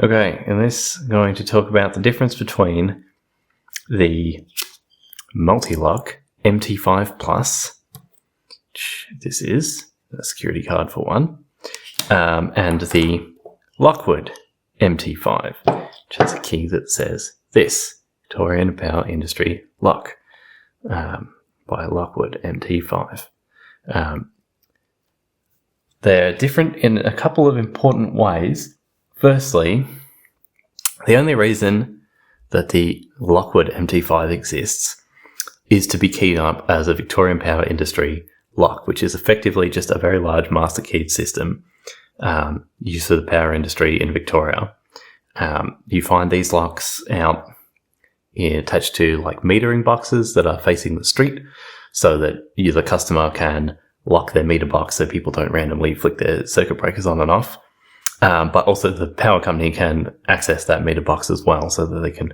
Okay, in this, I'm going to talk about the difference between the multi-lock MT5 Plus, which this is a security card for one, and the Lockwood MT5, which has a key that says this, Victorian Power Industry Lock, by Lockwood MT5. They're different in a couple of important ways. Firstly, the only reason that the Lockwood MT5 exists is to be keyed up as a Victorian Power Industry lock, which is effectively just a very large master keyed system used for the power industry in Victoria. You find these locks out attached to like metering boxes that are facing the street so that you, the customer, can lock their meter box so people don't randomly flick their circuit breakers on and off. But also the power company can access that meter box as well so that they can,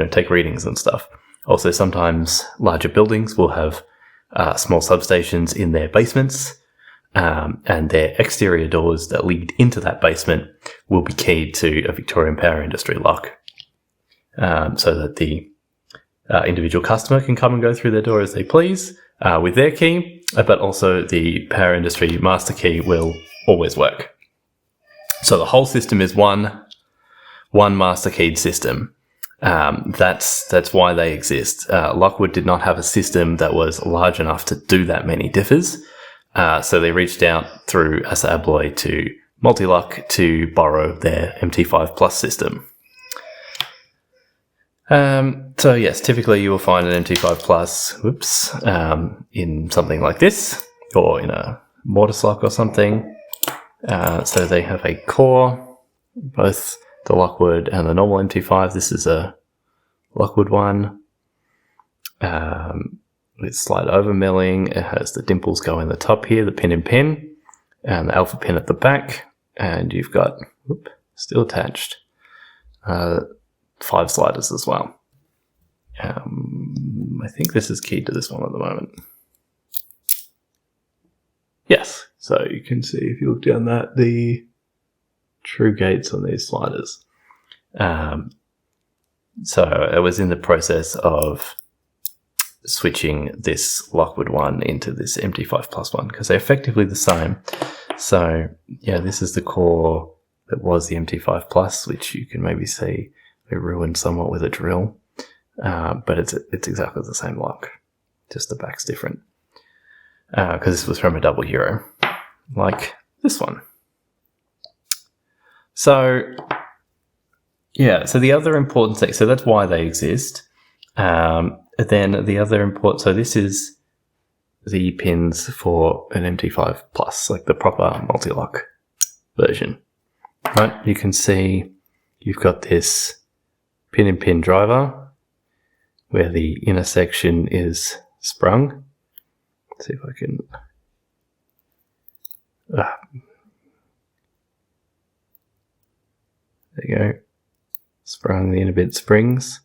take readings and stuff. Also, sometimes larger buildings will have small substations in their basements, and their exterior doors that lead into that basement will be keyed to a Victorian Power Industry lock, so that the individual customer can come and go through their door as they please with their key, but also the power industry master key will always work. So the whole system is one master keyed system. That's why they exist. Lockwood did not have a system that was large enough to do that many differs. So they reached out through Assa Abloy to Multilock to borrow their MT5 Plus system. So yes, typically you will find an MT5 Plus, in something like this, or in a mortise lock or something. So they have a core, both the Lockwood and the normal MT5. This is a Lockwood one with slide over milling. It has the dimples go in the top here, the pin in pin, and the alpha pin at the back. And you've got, still attached, 5 sliders as well. I think this is keyed to this one at the moment. Yes, so you can see if you look down that, the true gates on these sliders. So I was in the process of switching this Lockwood one into this MT5 Plus one because they're effectively the same. So yeah, this is the core that was the MT5 Plus, which you can maybe see they ruined somewhat with a drill, but it's exactly the same lock, just the back's different. Because this was from a double Euro, like this one. So yeah, so the other important thing, so that's why they exist. Then the other important, so this is the pins for an MT5 Plus, like the proper multi-lock version, right? You can see you've got this pin-in-pin driver where the inner section is sprung. Let's see if I can... there you go. Sprung, the inner bit springs.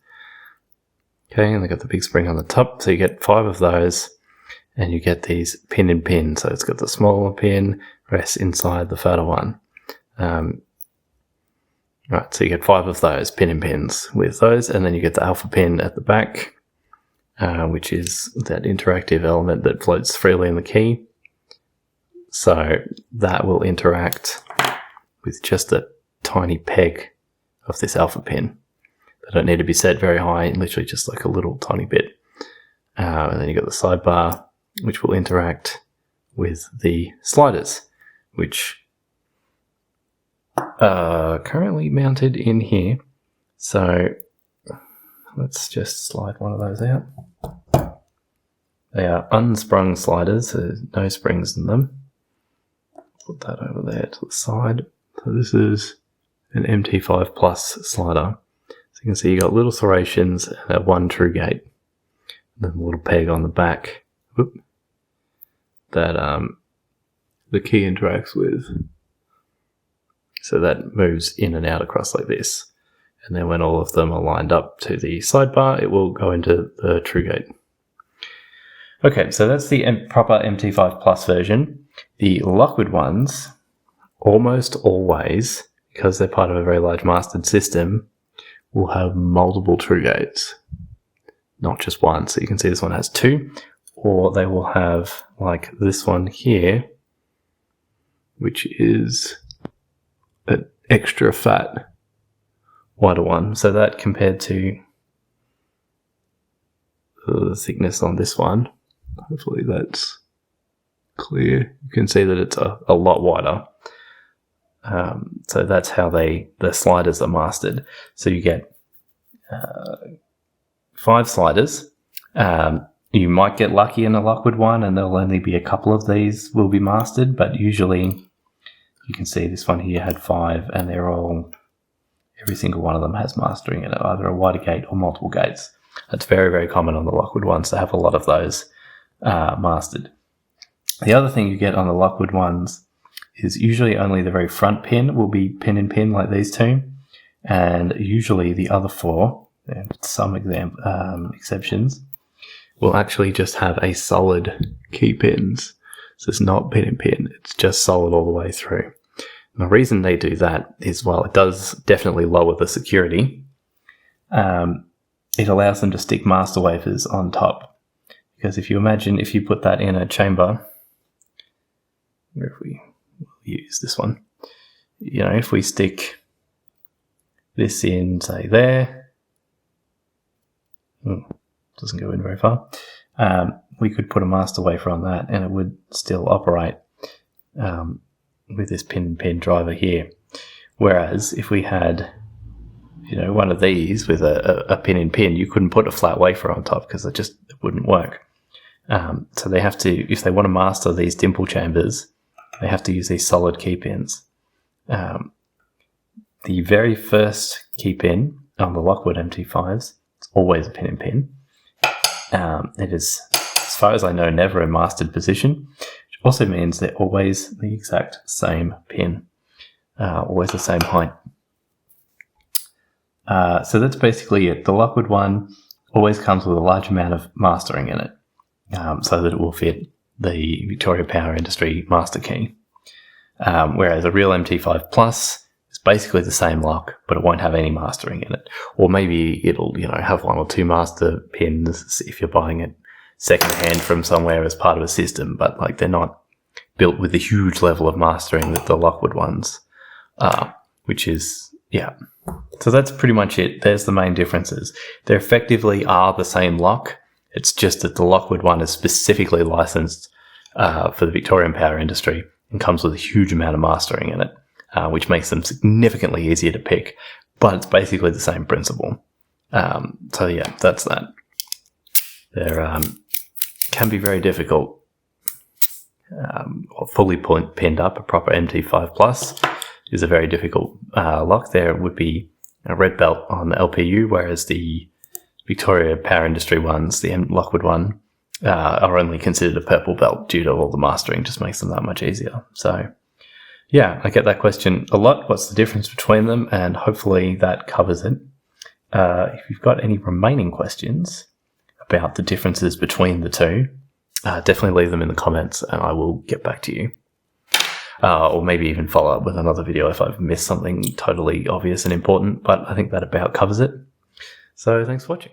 Okay, and they've got the big spring on the top. So you get 5 of those, and you get these pin in pin. So it's got the smaller pin, rests inside the fatter one. Right, so you get 5 of those pin in pins with those, and then you get the alpha pin at the back, which is that interactive element that floats freely in the key. So that will interact with just a tiny peg of this alpha pin. They don't need to be set very high, literally just like a little tiny bit. And then you've got the sidebar, which will interact with the sliders, which are currently mounted in here. So let's just slide one of those out. They are unsprung sliders, so there's no springs in them. Put that over there to the side. So this is an MT5 Plus slider. So you can see you got little serrations and that one true gate. And then a little peg on the back that the key interacts with. So that moves in and out across like this. And then when all of them are lined up to the sidebar, it will go into the true gate. Okay, so that's the proper MT5 Plus version. The Lockwood ones almost always because they're part of a very large mastered system, will have multiple true gates, not just one. So you can see this one has 2, or they will have like this one here, which is an extra fat wider one. So that compared to the thickness on this one, hopefully that's clear. You can see that it's a lot wider. So that's how the sliders are mastered. So you get 5 sliders. You might get lucky in a Lockwood one and there'll only be a couple of these will be mastered, but usually you can see this one here had 5 and every single one of them has mastering in it, either a wider gate or multiple gates. That's very, very common on the Lockwood ones to have a lot of those mastered. The other thing you get on the Lockwood ones is usually only the very front pin will be pin in pin like these 2, and usually the other 4, and some exceptions, will actually just have a solid key pins. So it's not pin in pin, it's just solid all the way through. And the reason they do that is, while it does definitely lower the security, it allows them to stick master wafers on top. Because if you imagine if you put that in a chamber, if we use this one, you know, if we stick this in, say there, doesn't go in very far, we could put a master wafer on that and it would still operate with this pin driver here. Whereas if we had, you know, one of these with a pin in pin, you couldn't put a flat wafer on top because it wouldn't work. So they have to, if they want to master these dimple chambers, they have to use these solid key pins. The very first key pin on the Lockwood MT5s, it's always a pin in pin. It is, as far as I know, never a mastered position, which also means they're always the exact same pin, always the same height. So that's basically it. The Lockwood one always comes with a large amount of mastering in it, so that it will fit the Victoria Power Industry master key. Whereas a real MT5 Plus is basically the same lock, but it won't have any mastering in it. Or maybe it'll, you know, have 1 or 2 master pins if you're buying it secondhand from somewhere as part of a system, but like they're not built with the huge level of mastering that the Lockwood ones are, which is, yeah. So that's pretty much it. There's the main differences. They effectively are the same lock. It's just that the Lockwood one is specifically licensed for the Victorian power industry and comes with a huge amount of mastering in it, which makes them significantly easier to pick, but it's basically the same principle. So yeah, that's that. They're can be very difficult. Fully pinned up, a proper MT5 Plus is a very difficult lock. There would be a red belt on the LPU, whereas the Victoria Power Industry ones, the Lockwood one, are only considered a purple belt due to all the mastering. Just makes them that much easier. So yeah, I get that question a lot. What's the difference between them? And hopefully that covers it. If you've got any remaining questions about the differences between the two, definitely leave them in the comments and I will get back to you. Or maybe even follow up with another video if I've missed something totally obvious and important, but I think that about covers it. So thanks for watching.